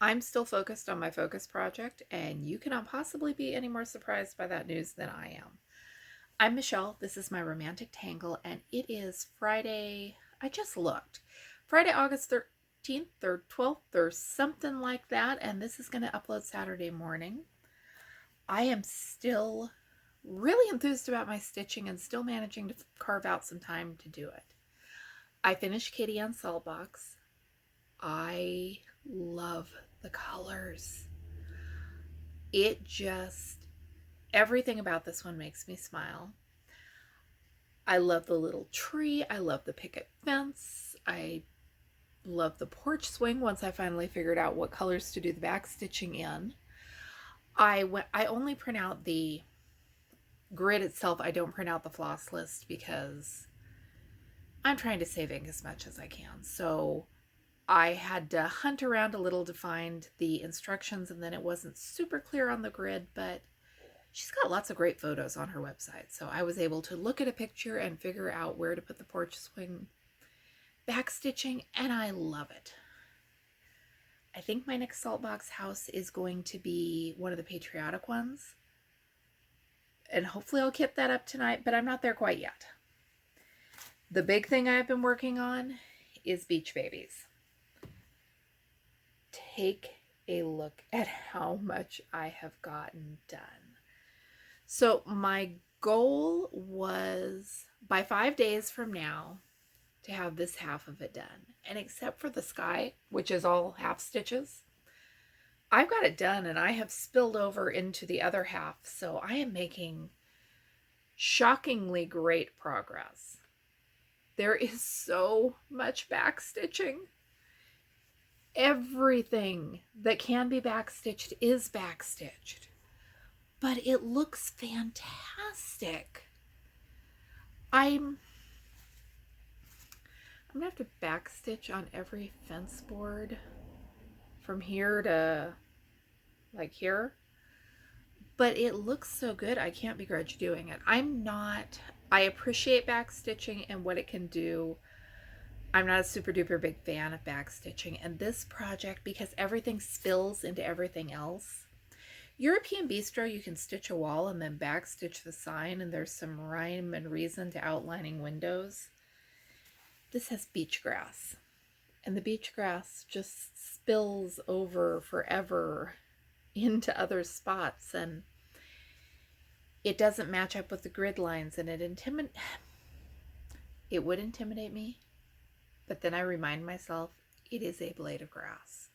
I'm still focused on my focus project, and you cannot possibly be any more surprised by that news than I am. I'm Michelle. This is my romantic tangle, and it is Friday. I just looked. Friday, August 13th or 12th or something like that, and this is going to upload Saturday morning. I am still really enthused about my stitching and still managing to carve out some time to do it. I finished Kitty on Saltbox. I love the colors. It just, everything about this one makes me smile. I love the little tree. I love the picket fence. I love the porch swing once I finally figured out what colors to do the back stitching in. I only print out the grid itself. I don't print out the floss list because I'm trying to save ink as much as I can. So I had to hunt around a little to find the instructions, and then it wasn't super clear on the grid, but she's got lots of great photos on her website. So I was able to look at a picture and figure out where to put the porch swing back stitching, and I love it. I think my next Saltbox house is going to be one of the patriotic ones, and hopefully I'll kit that up tonight, but I'm not there quite yet. The big thing I've been working on is Beach Babies. Take a look at how much I have gotten done. So my goal was by 5 days from now to have this half of it done. And except for the sky, which is all half stitches, I've got it done, and I have spilled over into the other half. So I am making shockingly great progress. There is so much back stitching. Everything that can be backstitched is backstitched, but it looks fantastic. I'm gonna have to backstitch on every fence board from here to like here, but it looks so good. I can't begrudge doing it. I appreciate backstitching and what it can do. I'm not a super duper big fan of backstitching, and this project, because everything spills into everything else. European Bistro, you can stitch a wall and then backstitch the sign, and there's some rhyme and reason to outlining windows. This has beach grass, and the beach grass just spills over forever into other spots, and it doesn't match up with the grid lines, and it would intimidate me. But then I remind myself, it is a blade of grass.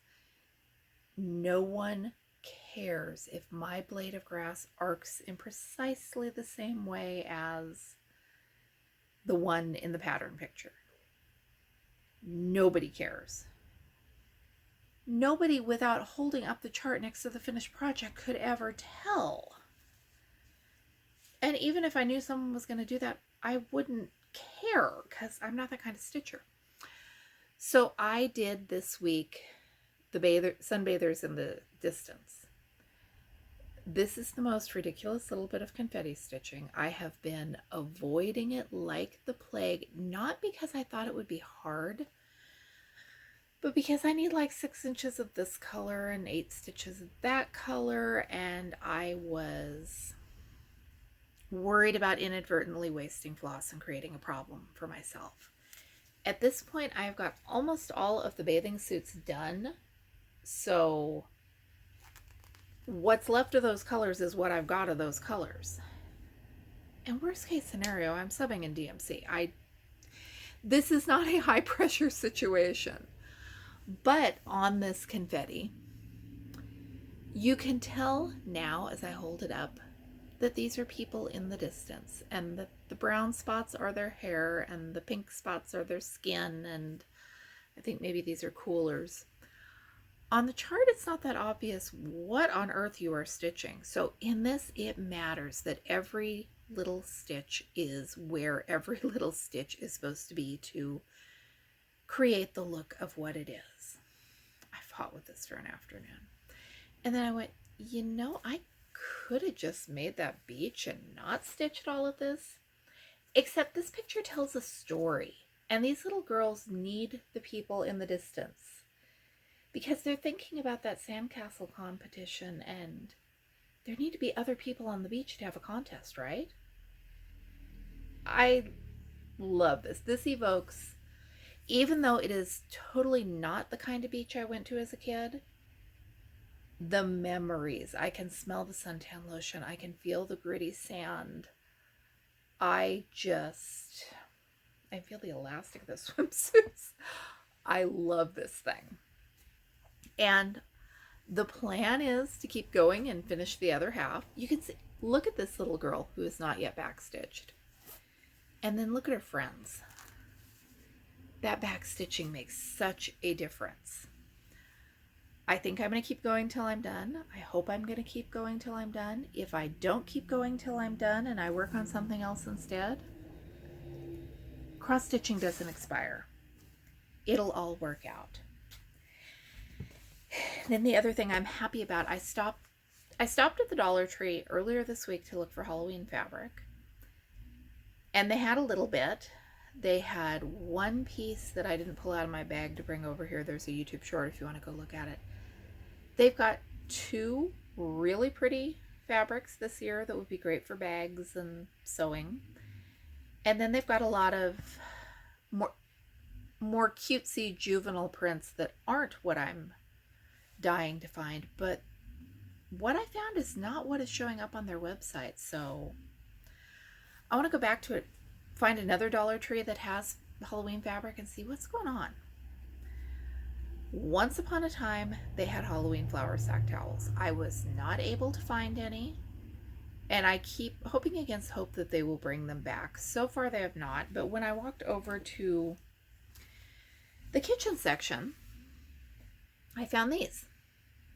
No one cares if my blade of grass arcs in precisely the same way as the one in the pattern picture. Nobody cares. Nobody, without holding up the chart next to the finished project, could ever tell. And even if I knew someone was going to do that, I wouldn't care because I'm not that kind of stitcher. So I did this week the sunbathers in the distance. This is the most ridiculous little bit of confetti stitching. I have been avoiding it like the plague, not because I thought it would be hard, but because I need like 6 inches of this color and 8 stitches of that color, and I was worried about inadvertently wasting floss and creating a problem for myself. At this point, I've got almost all of the bathing suits done, so what's left of those colors is what I've got of those colors. And worst case scenario, I'm subbing in DMC. This is not a high pressure situation, but on this confetti, you can tell now as I hold it up that these are people in the distance, and that the brown spots are their hair and the pink spots are their skin, and I think maybe these are coolers. On the chart, it's not that obvious what on earth you are stitching. So in this, it matters that every little stitch is where every little stitch is supposed to be to create the look of what it is. I fought with this for an afternoon. And then I went, I could have just made that beach and not stitched all of this. Except this picture tells a story, and these little girls need the people in the distance. because they're thinking about that sandcastle competition, and there need to be other people on the beach to have a contest, right? I love this. This evokes, even though it is totally not the kind of beach I went to as a kid, the memories. I can smell the suntan lotion. I can feel the gritty sand. I feel the elastic of the swimsuits. I love this thing. And the plan is to keep going and finish the other half. You can see, look at this little girl who is not yet backstitched. And then look at her friends. That backstitching makes such a difference. I think I'm going to keep going till I'm done. I hope I'm going to keep going till I'm done. If I don't keep going till I'm done and I work on something else instead, cross-stitching doesn't expire. It'll all work out. Then the other thing I'm happy about, I stopped at the Dollar Tree earlier this week to look for Halloween fabric. And they had a little bit. They had one piece that I didn't pull out of my bag to bring over here. There's a YouTube short if you want to go look at it. They've got two really pretty fabrics this year that would be great for bags and sewing. And then they've got a lot of more cutesy juvenile prints that aren't what I'm dying to find. But what I found is not what is showing up on their website. So I want to go back to it, find another Dollar Tree that has Halloween fabric and see what's going on. Once upon a time, they had Halloween flour sack towels. I was not able to find any, and I keep hoping against hope that they will bring them back. So far, they have not, but when I walked over to the kitchen section, I found these,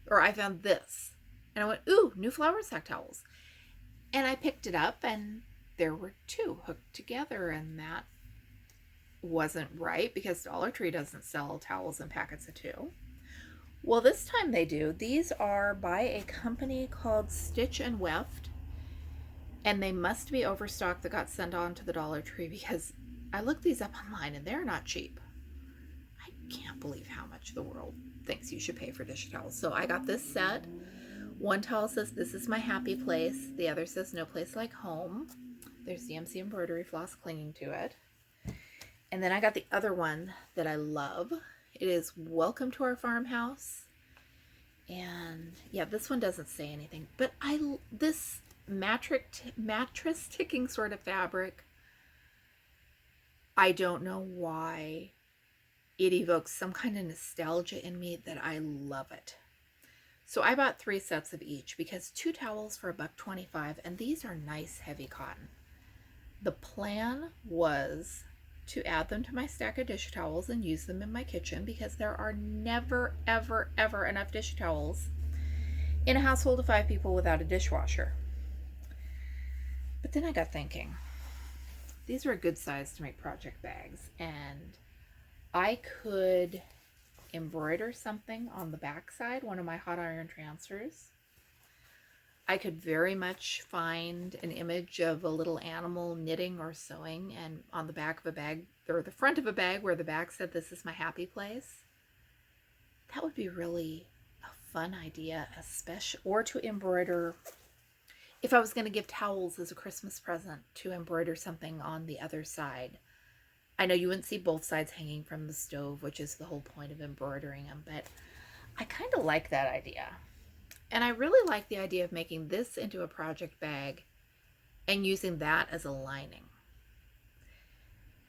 or I found this, and I went, ooh, new flour sack towels. And I picked it up, and there were two hooked together, and that wasn't right because Dollar Tree doesn't sell towels in packets of two. Well, this time they do. These are by a company called Stitch and Weft, and they must be overstocked that got sent on to the Dollar Tree because I looked these up online and they're not cheap. I can't believe how much the world thinks you should pay for dish towels. So I got this set. One towel says, "This is my happy place." The other says, "No place like home." There's DMC embroidery floss clinging to it. And then I got the other one that I love. It is "Welcome to Our Farmhouse." And yeah, this one doesn't say anything, but this mattress ticking sort of fabric, I don't know why it evokes some kind of nostalgia in me that I love it. So I bought 3 sets of each because 2 towels for $1.25, and these are nice heavy cotton. The plan was to add them to my stack of dish towels and use them in my kitchen because there are never, ever, ever enough dish towels in a household of 5 people without a dishwasher. But then I got thinking, these are a good size to make project bags, and I could embroider something on the back side, one of my hot iron transfers. I could very much find an image of a little animal knitting or sewing, and on the back of a bag, or the front of a bag where the back said, "This is my happy place." That would be really a fun idea, especially, or to embroider, if I was going to give towels as a Christmas present, to embroider something on the other side. I know you wouldn't see both sides hanging from the stove, which is the whole point of embroidering them, but I kind of like that idea. And I really like the idea of making this into a project bag and using that as a lining.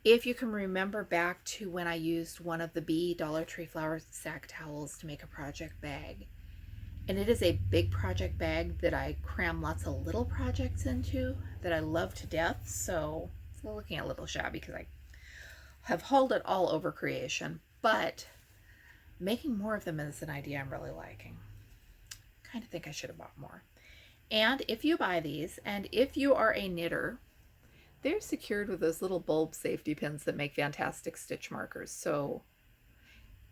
If you can remember back to when I used one of the B Dollar Tree flour sack towels to make a project bag, and it is a big project bag that I cram lots of little projects into that I love to death, so it's looking a little shabby because I have hauled it all over creation, but making more of them is an idea I'm really liking. Kind of think I should have bought more. And if you buy these, and if you are a knitter, they're secured with those little bulb safety pins that make fantastic stitch markers. So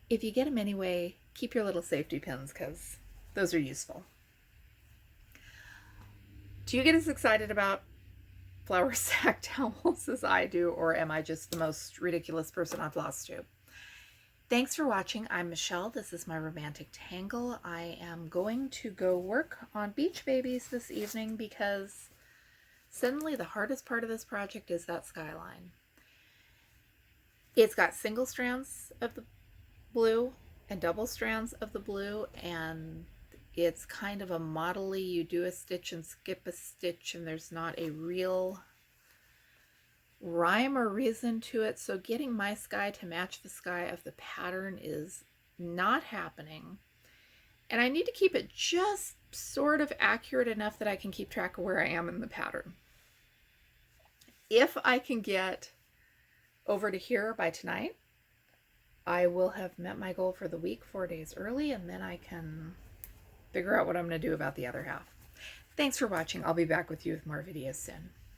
if you get them anyway, keep your little safety pins because those are useful. Do you get as excited about flour sack towels as I do, or am I just the most ridiculous person on Flosstube? Thanks for watching. I'm Michelle. This is my romantic tangle. I am going to go work on beach babies this evening because suddenly the hardest part of this project is that skyline. It's got single strands of the blue and double strands of the blue, and it's kind of a model-y. You do a stitch and skip a stitch, and there's not a real rhyme or reason to it. So getting my sky to match the sky of the pattern is not happening. And I need to keep it just sort of accurate enough that I can keep track of where I am in the pattern. If I can get over to here by tonight, I will have met my goal for the week 4 days early, and then I can figure out what I'm going to do about the other half. Thanks for watching. I'll be back with you with more videos soon.